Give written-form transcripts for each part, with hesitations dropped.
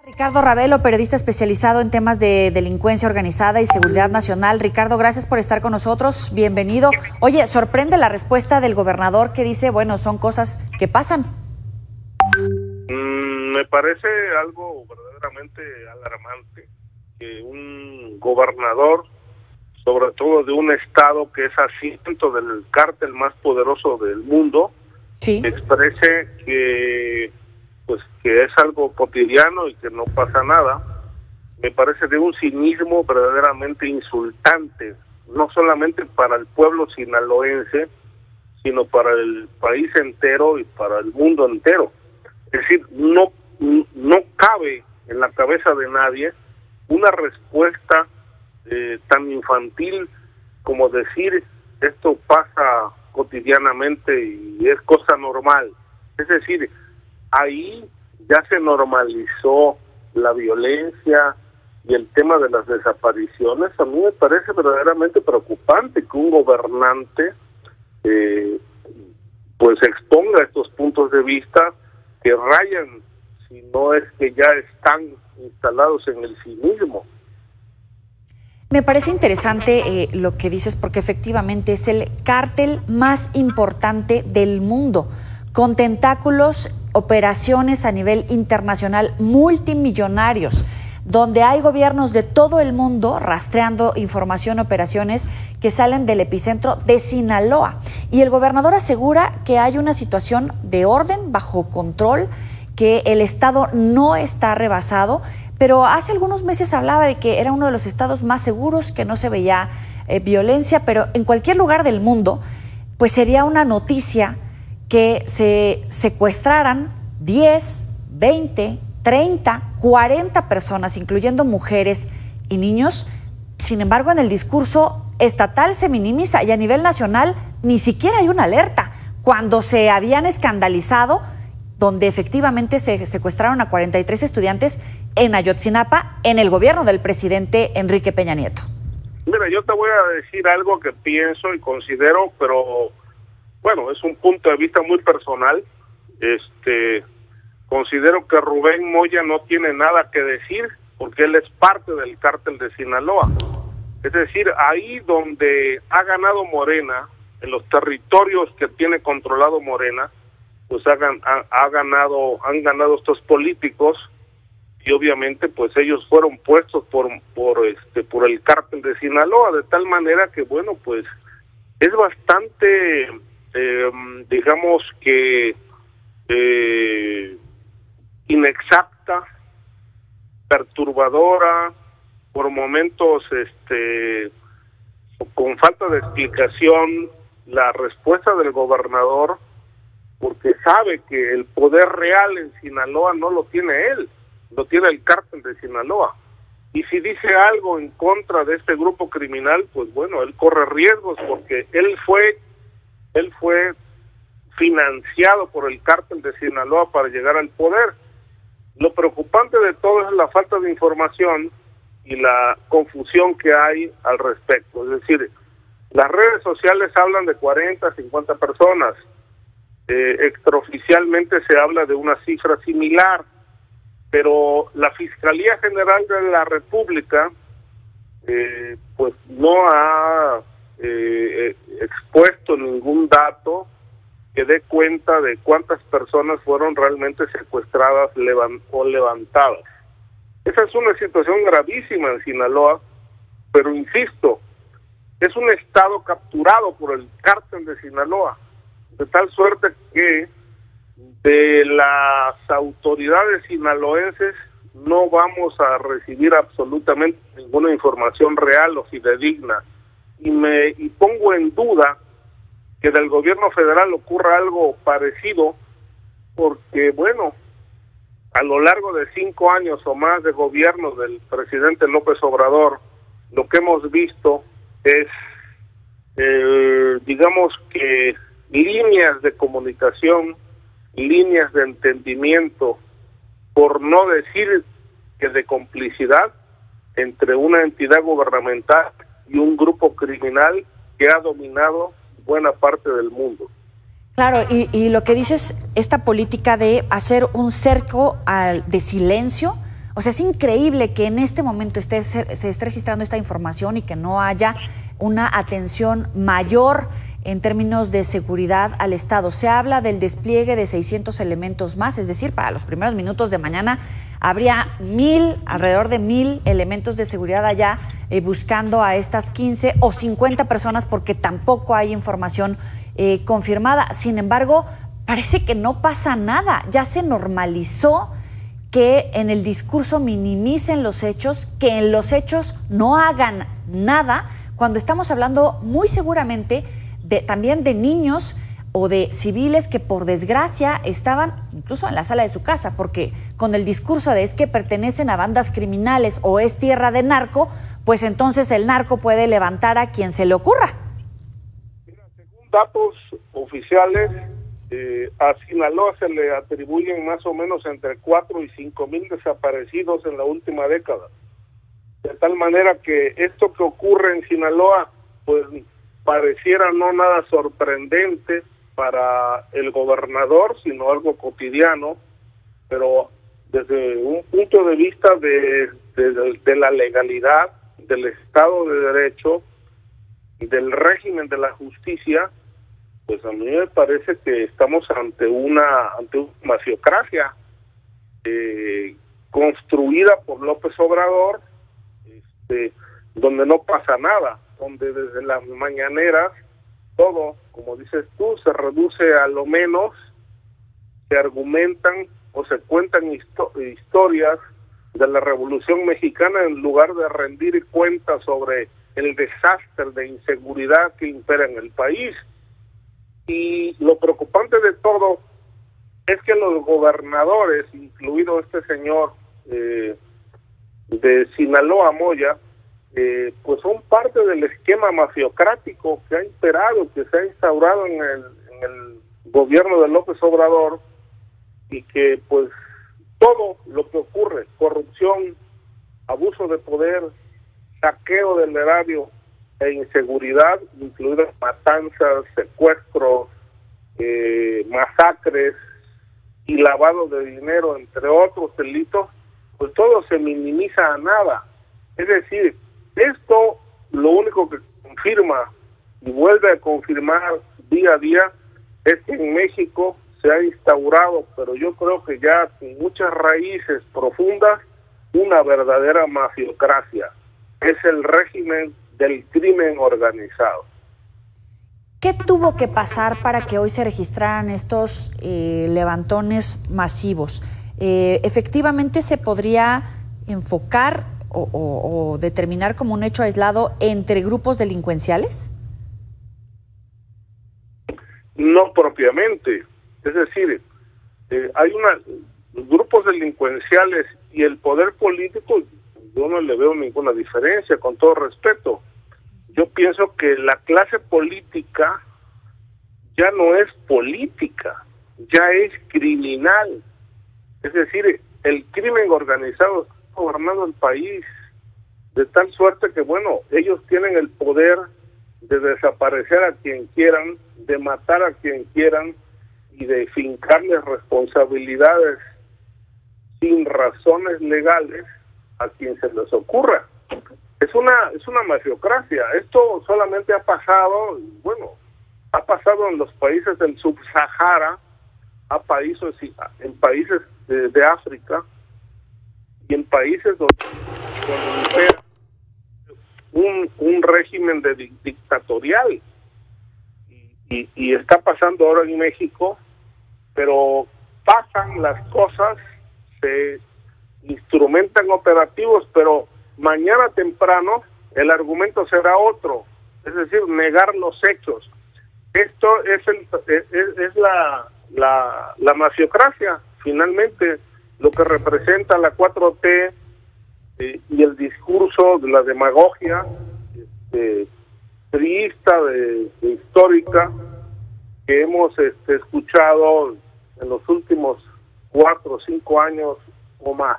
Ricardo Ravelo, periodista especializado en temas de delincuencia organizada y seguridad nacional. Ricardo, gracias por estar con nosotros. Bienvenido. Oye, sorprende la respuesta del gobernador que dice, bueno, son cosas que pasan. Me parece algo verdaderamente alarmante que un gobernador, sobre todo de un estado que es asiento del cártel más poderoso del mundo, sí, exprese que es algo cotidiano y que no pasa nada. Me parece de un cinismo verdaderamente insultante, no solamente para el pueblo sinaloense, sino para el país entero y para el mundo entero. Es decir, no cabe en la cabeza de nadie una respuesta tan infantil como decir esto pasa cotidianamente y es cosa normal. Es decir, ahí ya se normalizó la violencia y el tema de las desapariciones. A mí me parece verdaderamente preocupante que un gobernante pues exponga estos puntos de vista que rayan, si no es que ya están instalados en el cinismo. Me parece interesante lo que dices, porque efectivamente es el cártel más importante del mundo, con tentáculos, operaciones a nivel internacional multimillonarios, donde hay gobiernos de todo el mundo rastreando información, operaciones que salen del epicentro de Sinaloa. Y el gobernador asegura que hay una situación de orden, bajo control, que el estado no está rebasado, pero hace algunos meses hablaba de que era uno de los estados más seguros, que no se veía violencia, pero en cualquier lugar del mundo, pues sería una noticia que se secuestraran 10, 20, 30, 40 personas, incluyendo mujeres y niños. Sin embargo, en el discurso estatal se minimiza y a nivel nacional ni siquiera hay una alerta, cuando se habían escandalizado, donde efectivamente se secuestraron a 43 estudiantes en Ayotzinapa, en el gobierno del presidente Enrique Peña Nieto. Mira, yo te voy a decir algo que pienso y considero, pero bueno, es un punto de vista muy personal. Considero que Rubén Moya no tiene nada que decir, porque él es parte del cártel de Sinaloa. Es decir, ahí donde ha ganado Morena, en los territorios que tiene controlado Morena, pues han ganado estos políticos, y obviamente pues ellos fueron puestos por el cártel de Sinaloa, de tal manera que bueno, pues es bastante digamos que inexacta, perturbadora, por momentos con falta de explicación la respuesta del gobernador, porque sabe que el poder real en Sinaloa no lo tiene él, lo tiene el cártel de Sinaloa. Y si dice algo en contra de este grupo criminal, pues bueno, él corre riesgos, porque él fue financiado por el cártel de Sinaloa para llegar al poder. Lo preocupante de todo es la falta de información y la confusión que hay al respecto. Es decir, las redes sociales hablan de 40, 50 personas. Extraoficialmente se habla de una cifra similar, pero la Fiscalía General de la República pues no ha expuesto ningún dato que dé cuenta de cuántas personas fueron realmente secuestradas o levantadas. Esa es una situación gravísima en Sinaloa, pero insisto, es un estado capturado por el cártel de Sinaloa, de tal suerte que de las autoridades sinaloenses no vamos a recibir absolutamente ninguna información real o fidedigna, y pongo en duda que del gobierno federal ocurra algo parecido, porque bueno, a lo largo de 5 años o más de gobierno del presidente López Obrador, lo que hemos visto es digamos que líneas de comunicación, líneas de entendimiento, por no decir que de complicidad, entre una entidad gubernamental y un grupo criminal que ha dominado buena parte del mundo. Claro, y lo que dices, esta política de hacer un cerco de silencio, O sea, es increíble que en este momento se esté registrando esta información y que no haya una atención mayor en términos de seguridad al Estado. Se habla del despliegue de 600 elementos más, es decir, para los primeros minutos de mañana habría alrededor de 1,000 elementos de seguridad allá buscando a estas 15 o 50 personas, porque tampoco hay información confirmada. Sin embargo, parece que no pasa nada, ya se normalizó que en el discurso minimicen los hechos, que en los hechos no hagan nada, cuando estamos hablando muy seguramente también de niños o de civiles que por desgracia estaban incluso en la sala de su casa, porque con el discurso de es que pertenecen a bandas criminales o es tierra de narco, pues entonces el narco puede levantar a quien se le ocurra. Mira, según datos oficiales, a Sinaloa se le atribuyen más o menos entre 4 y 5 mil desaparecidos en la última década. De tal manera que esto que ocurre en Sinaloa, pues pareciera no nada sorprendente para el gobernador, sino algo cotidiano, pero desde un punto de vista de la legalidad, del Estado de Derecho, del régimen de la justicia, pues a mí me parece que estamos ante una mafiocracia construida por López Obrador, donde no pasa nada, donde desde las mañaneras todo, como dices tú, se reduce a lo menos, se argumentan o se cuentan historias de la Revolución Mexicana en lugar de rendir cuentas sobre el desastre de inseguridad que impera en el país. Y lo preocupante de todo es que los gobernadores, incluido este señor de Sinaloa, Moya, pues son parte del esquema mafiocrático que ha imperado, que se ha instaurado en el gobierno de López Obrador, y que pues todo lo que ocurre, corrupción, abuso de poder, saqueo del erario e inseguridad, incluidas matanzas, secuestros, masacres y lavado de dinero, entre otros delitos, pues todo se minimiza a nada. Es decir, esto lo único que confirma y vuelve a confirmar día a día es que en México se ha instaurado, pero yo creo que ya con muchas raíces profundas, una verdadera mafiocracia. Es el régimen del crimen organizado. ¿Qué tuvo que pasar para que hoy se registraran estos levantones masivos? ¿Efectivamente se podría enfocar o determinar como un hecho aislado entre grupos delincuenciales? No propiamente. Es decir, hay grupos delincuenciales y el poder político, yo no le veo ninguna diferencia, con todo respeto. Yo pienso que la clase política ya no es política, ya es criminal. Es decir, el crimen organizado está gobernando el país de tal suerte que, bueno, ellos tienen el poder de desaparecer a quien quieran, de matar a quien quieran y de fincarles responsabilidades sin razones legales a quien se les ocurra. Es una mafiocracia. Esto solamente ha pasado, bueno, ha pasado en los países del Sub-Sahara, en países de África y en países donde impera un régimen dictatorial. Y está pasando ahora en México, pero pasan las cosas, se instrumentan operativos, pero mañana temprano el argumento será otro, es decir, negar los hechos. Esto es la mafiocracia, finalmente, lo que representa la 4T y el discurso de la demagogia priista, histórica, que hemos escuchado en los últimos 4 o 5 años o más.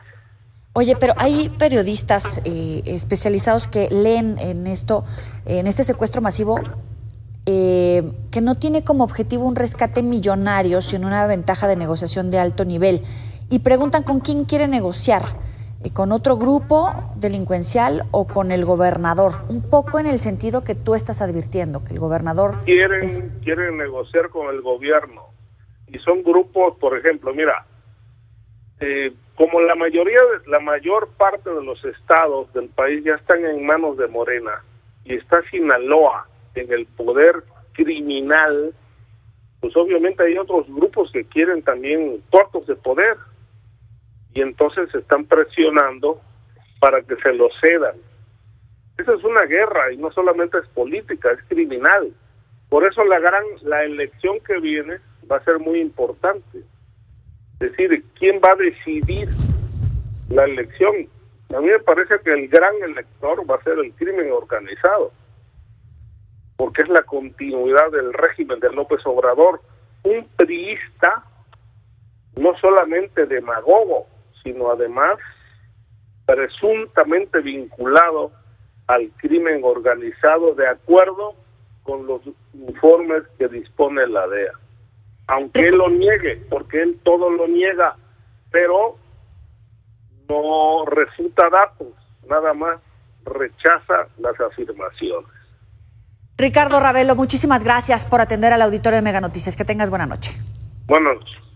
Oye, pero hay periodistas especializados que leen en esto, en este secuestro masivo, que no tiene como objetivo un rescate millonario, sino una ventaja de negociación de alto nivel. Y preguntan con quién quiere negociar. con otro grupo delincuencial o con el gobernador, un poco en el sentido que tú estás advirtiendo, que el gobernador quieren negociar con el gobierno, y son grupos, por ejemplo, mira, como la mayor parte de los estados del país ya están en manos de Morena y está Sinaloa en el poder criminal, pues obviamente hay otros grupos que quieren también cuartos de poder, y entonces se están presionando para que se lo cedan. Esa es una guerra, y no solamente es política, es criminal. Por eso la elección que viene va a ser muy importante. Es decir, ¿quién va a decidir la elección? A mí me parece que el gran elector va a ser el crimen organizado, porque es la continuidad del régimen de López Obrador, un priista no solamente demagogo, sino además presuntamente vinculado al crimen organizado de acuerdo con los informes que dispone la DEA. Aunque él lo niegue, porque él todo lo niega, pero no refuta datos, nada más rechaza las afirmaciones. Ricardo Ravelo, muchísimas gracias por atender al auditorio de Mega Noticias. Que tengas buena noche. Buenas noches.